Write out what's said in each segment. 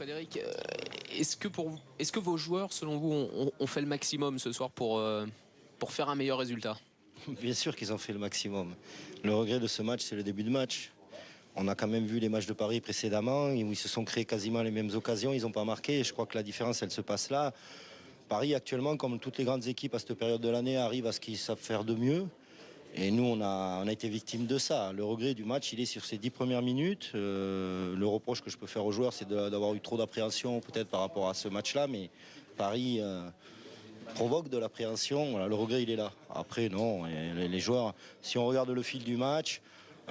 Frédéric, est-ce que vos joueurs, selon vous, ont fait le maximum ce soir pour faire un meilleur résultat? Bien sûr qu'ils ont fait le maximum. Le regret de ce match, c'est le début de match. On a quand même vu les matchs de Paris précédemment, où ils se sont créés quasiment les mêmes occasions, ils n'ont pas marqué. Et je crois que la différence, elle se passe là. Paris, actuellement, comme toutes les grandes équipes à cette période de l'année, arrive à ce qu'ils savent faire de mieux. Et nous, on a été victimes de ça. Le regret du match, il est sur ces 10 premières minutes. Le reproche que je peux faire aux joueurs, c'est d'avoir eu trop d'appréhension peut-être par rapport à ce match-là. Mais Paris provoque de l'appréhension. Voilà, le regret, il est là. Après, non, les joueurs, si on regarde le fil du match,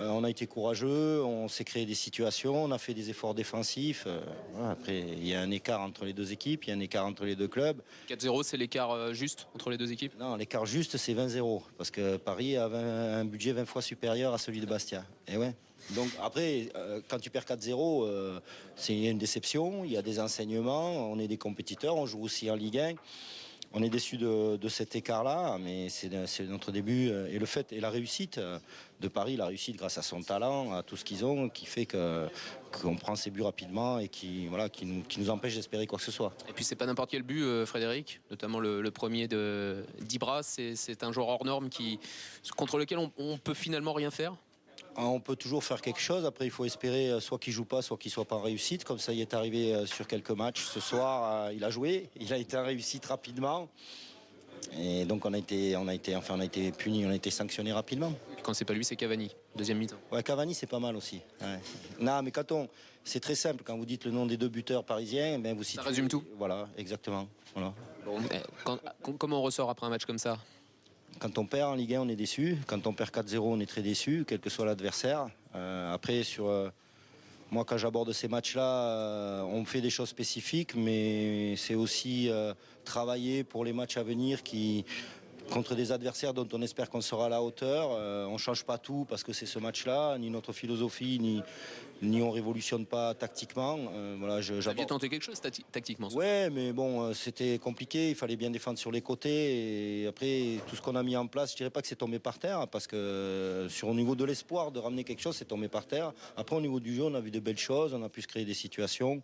on a été courageux, on s'est créé des situations, on a fait des efforts défensifs. Voilà, après, il y a un écart entre les deux équipes, il y a un écart entre les deux clubs. 4-0, c'est l'écart juste entre les deux équipes? Non, l'écart juste, c'est 20-0. Parce que Paris a un budget 20 fois supérieur à celui de Bastia. Et ouais. Donc après, quand tu perds 4-0, c'est une déception, il y a des enseignements, on est des compétiteurs, on joue aussi en Ligue 1. On est déçu de cet écart-là, mais c'est notre début. Et le fait et la réussite de Paris, la réussite grâce à son talent, à tout ce qu'ils ont, qui fait qu'on prend ses buts rapidement et qui nous empêche d'espérer quoi que ce soit. Et puis c'est pas n'importe quel but, Frédéric, notamment le premier d'Ibra. C'est un joueur hors norme contre lequel on peut finalement rien faire. On peut toujours faire quelque chose. Après, il faut espérer soit qu'il joue pas, soit qu'il soit pas en réussite. Comme ça, il est arrivé sur quelques matchs. Ce soir, il a joué. Il a été en réussite rapidement. Et donc, on a été puni, on a été sanctionné rapidement. Quand c'est pas lui, c'est Cavani, deuxième mi-temps. Ouais, Cavani, c'est pas mal aussi. Ouais. Non, mais c'est très simple. Quand vous dites le nom des deux buteurs parisiens, ben vous situez. Ça résume tout. Voilà, exactement. Voilà. Bon, comment on ressort après un match comme ça? Quand on perd en Ligue 1, on est déçu. Quand on perd 4-0, on est très déçu, quel que soit l'adversaire. Après, moi, quand j'aborde ces matchs-là, on fait des choses spécifiques, mais c'est aussi travailler pour les matchs à venir contre des adversaires dont on espère qu'on sera à la hauteur. On ne change pas tout parce que c'est ce match-là, ni notre philosophie, ni on révolutionne pas tactiquement. Voilà, Vous aviez tenté quelque chose tactiquement? Ouais, mais bon, c'était compliqué. Il fallait bien défendre sur les côtés. Et après, tout ce qu'on a mis en place, je dirais pas que c'est tombé par terre, parce que au niveau de l'espoir de ramener quelque chose, c'est tombé par terre. Après, au niveau du jeu, on a vu de belles choses, on a pu se créer des situations.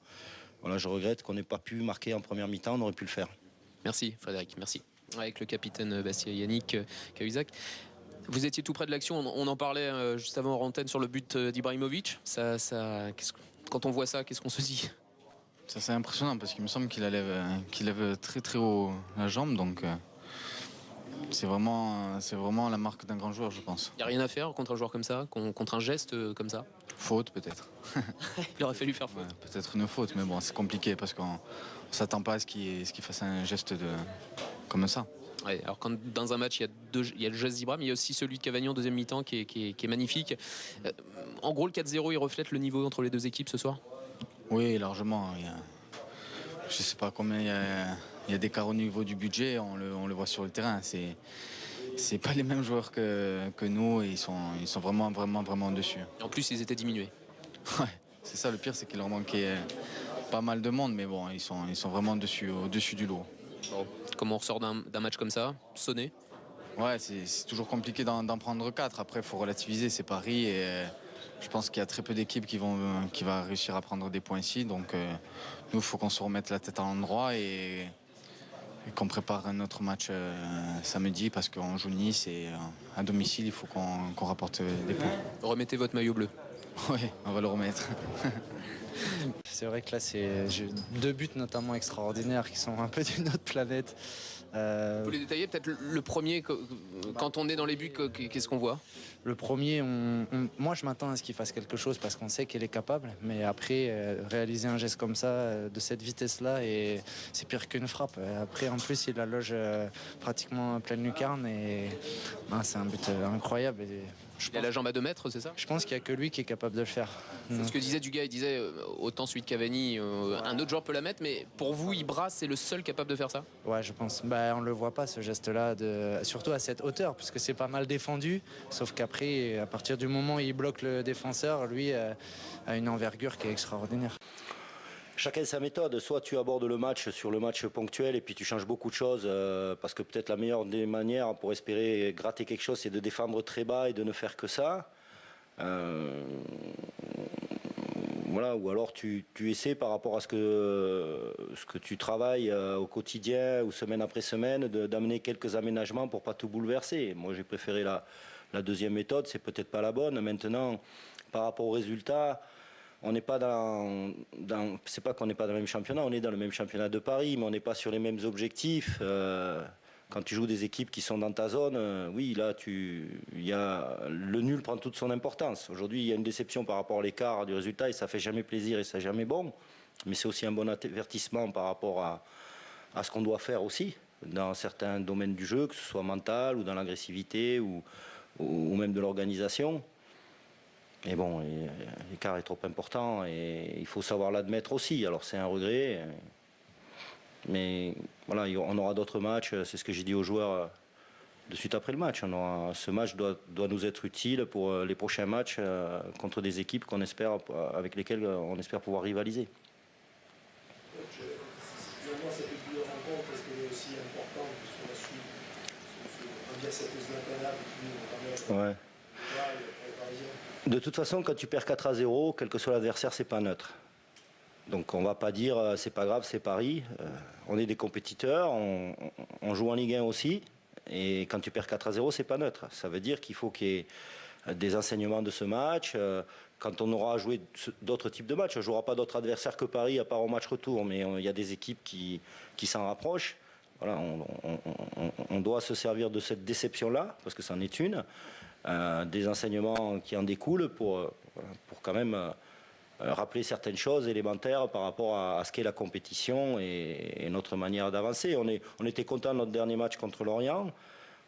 Voilà, je regrette qu'on n'ait pas pu marquer en première mi-temps, on aurait pu le faire. Merci Frédéric, merci. Avec le capitaine Bastien Yannick Cahuzac. Vous étiez tout près de l'action, on en parlait juste avant en antenne sur le but d'Ibrahimovic. Quand on voit ça, qu'est-ce qu'on se dit? Ça, c'est impressionnant parce qu'il me semble qu'il lève très très haut la jambe, donc c'est vraiment la marque d'un grand joueur, je pense. Il n'y a rien à faire contre un joueur comme ça, contre un geste comme ça? Faute peut-être. Il aurait fallu faire faute. Ouais, peut-être une faute, mais bon, c'est compliqué parce qu'on ne s'attend pas à ce qu'il fasse un geste comme ça. Ouais, alors quand dans un match il y a le geste d'Ibra, mais il y a aussi celui de Cavani en deuxième mi-temps qui est magnifique. En gros, le 4-0, il reflète le niveau entre les deux équipes ce soir? Oui, largement. Je ne sais pas combien il y a d'écart au niveau du budget, on le voit sur le terrain. C'est pas les mêmes joueurs que nous, et ils sont vraiment dessus. Et en plus, ils étaient diminués. Ouais, c'est ça, le pire, c'est qu'il leur manquait pas mal de monde, mais bon, ils sont vraiment au-dessus du lot. Bon, comment on ressort d'un match comme ça, sonné? Ouais, c'est toujours compliqué d'en prendre 4. Après, il faut relativiser, c'est Paris, et je pense qu'il y a très peu d'équipes qui vont réussir à prendre des points ici. Donc nous, il faut qu'on se remette la tête à l'endroit et qu'on prépare un autre match samedi, parce qu'on joue Nice et à domicile, il faut qu'on rapporte des points. Remettez votre maillot bleu. Oui, on va le remettre. C'est vrai que là, c'est deux buts notamment extraordinaires qui sont un peu d'une autre planète. Vous pouvez les détailler, peut-être le premier, quand on est dans les buts, qu'est-ce qu'on voit? Le premier, moi je m'attends à ce qu'il fasse quelque chose parce qu'on sait qu'il est capable, mais après réaliser un geste comme ça, de cette vitesse-là, et c'est pire qu'une frappe. Après, en plus, il la loge pratiquement en pleine lucarne, et c'est un but incroyable. Et il a la jambe à 2 mètres, c'est ça? Je pense qu'il n'y a que lui qui est capable de le faire. C'est ce que disait Dugas, il disait autant celui de Cavani, un autre joueur peut la mettre, mais pour vous, Ibra, c'est le seul capable de faire ça? Ouais, je pense. On ne le voit pas, ce geste-là, surtout à cette hauteur, puisque c'est pas mal défendu, sauf qu'après, à partir du moment où il bloque le défenseur, lui a une envergure qui est extraordinaire. Chacun sa méthode. Soit tu abordes le match sur le match ponctuel et puis tu changes beaucoup de choses parce que peut-être la meilleure des manières pour espérer gratter quelque chose, c'est de défendre très bas et de ne faire que ça. Voilà, ou alors tu essaies par rapport à ce que tu travailles au quotidien ou semaine après semaine d'amener quelques aménagements pour pas tout bouleverser. Moi j'ai préféré la deuxième méthode, c'est peut-être pas la bonne. Maintenant, par rapport aux résultats, on n'est pas c'est pas qu'on n'est pas dans le même championnat, on est dans le même championnat de Paris, mais on n'est pas sur les mêmes objectifs. Quand tu joues des équipes qui sont dans ta zone, oui, là, le nul prend toute son importance. Aujourd'hui, il y a une déception par rapport à l'écart du résultat et ça fait jamais plaisir et ça jamais bon. Mais c'est aussi un bon avertissement par rapport à ce qu'on doit faire aussi dans certains domaines du jeu, que ce soit mental ou dans l'agressivité ou même de l'organisation. Mais bon, l'écart est trop important et il faut savoir l'admettre aussi. Alors c'est un regret. Mais voilà, on aura d'autres matchs, c'est ce que j'ai dit aux joueurs de suite après le match. Ce match doit nous être utile pour les prochains matchs contre des équipes avec lesquelles on espère pouvoir rivaliser. Finalement, cette double rencontre, est-ce qu'elle est aussi importante sur la suite? On va dire cette Zlatan qui nous Ouais. De toute façon, quand tu perds 4-0, quel que soit l'adversaire, c'est pas neutre. Donc on va pas dire c'est pas grave, c'est Paris. On est des compétiteurs, on joue en Ligue 1 aussi. Et quand tu perds 4-0, c'est pas neutre. Ça veut dire qu'il faut qu'il y ait des enseignements de ce match. Quand on aura joué d'autres types de matchs, on ne jouera pas d'autres adversaires que Paris à part au match retour. Mais il y a des équipes qui s'en rapprochent. Voilà, on doit se servir de cette déception-là, parce que c'en est une. Des enseignements qui en découlent pour quand même rappeler certaines choses élémentaires par rapport à ce qu'est la compétition et notre manière d'avancer. On était content de notre dernier match contre Lorient.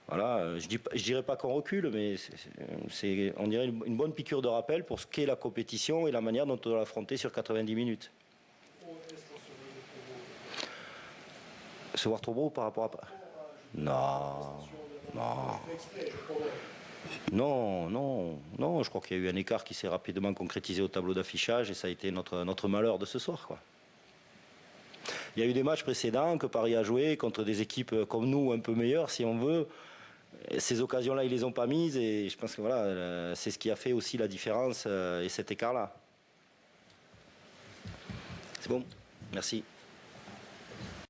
Voilà, je dirais pas qu'on recule, mais on dirait une bonne piqûre de rappel pour ce qu'est la compétition et la manière dont on doit l'affronter sur 90 minutes. Se voir trop beau par rapport à... Non, je crois qu'il y a eu un écart qui s'est rapidement concrétisé au tableau d'affichage et ça a été notre malheur de ce soir, quoi. Il y a eu des matchs précédents que Paris a joué contre des équipes comme nous, un peu meilleures si on veut. Ces occasions-là, ils les ont pas mises et je pense que voilà, c'est ce qui a fait aussi la différence et cet écart-là. C'est bon, merci.